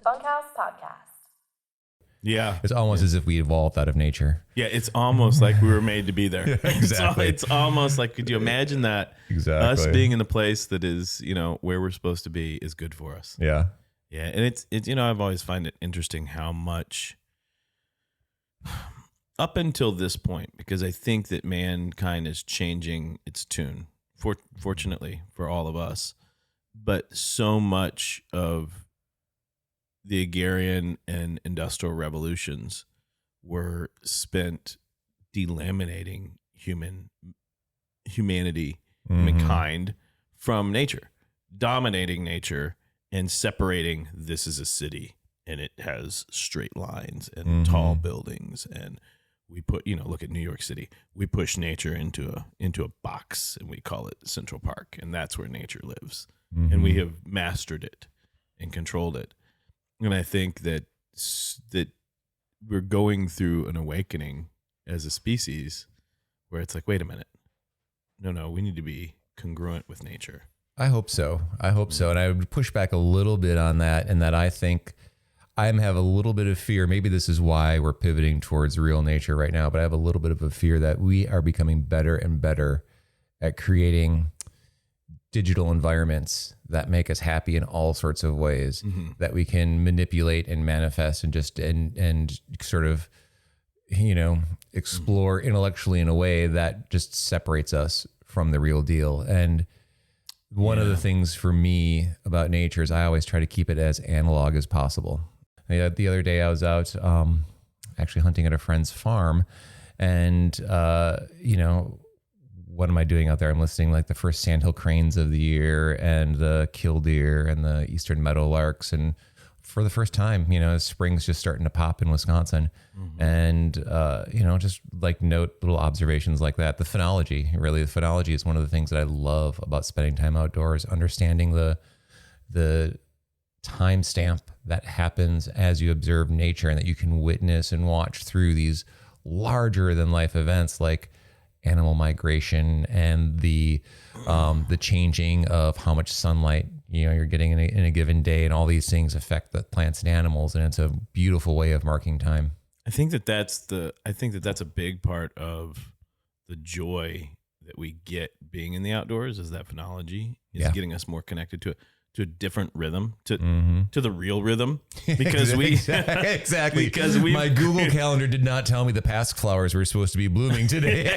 Bunkhouse Podcast. Yeah. It's almost as if we evolved out of nature. Yeah, it's almost like we were made to be there. Yeah, exactly. It's almost like, could you imagine that? Exactly. Us being in a place that is, where we're supposed to be is good for us. Yeah. Yeah, and it's I've always find it interesting how much up until this point, because I think that mankind is changing its tune, fortunately for all of us, but so much of the agrarian and industrial revolutions were spent delaminating humanity, mankind from nature, dominating nature and separating. This is a city and it has straight lines and tall buildings, and we put, look at New York City. We push nature into a box and we call it Central Park, and that's where nature lives. And we have mastered it and controlled it. And I think that we're going through an awakening as a species where it's like, wait a minute. No, we need to be congruent with nature. I hope so. And I would push back a little bit on that, and that I think I have a little bit of fear. Maybe this is why we're pivoting towards real nature right now, but I have a little bit of a fear that we are becoming better and better at creating digital environments that make us happy in all sorts of ways, that we can manipulate and manifest and sort of, explore intellectually in a way that just separates us from the real deal. And one of the things for me about nature is I always try to keep it as analog as possible. The other day I was out actually hunting at a friend's farm, and what am I doing out there? I'm listening like the first sandhill cranes of the year and the killdeer and the eastern meadowlarks. And for the first time, spring's just starting to pop in Wisconsin. And, just like note little observations like that. The phenology is one of the things that I love about spending time outdoors, understanding the timestamp that happens as you observe nature, and that you can witness and watch through these larger than life events like animal migration and the changing of how much sunlight you're getting in a given day, and all these things affect the plants and animals, and it's a beautiful way of marking time. I think that's a big part of the joy that we get being in the outdoors, is that phenology is getting us more connected to a different rhythm, to the real rhythm, because exactly because my Google Calendar did not tell me the pasque flowers were supposed to be blooming today.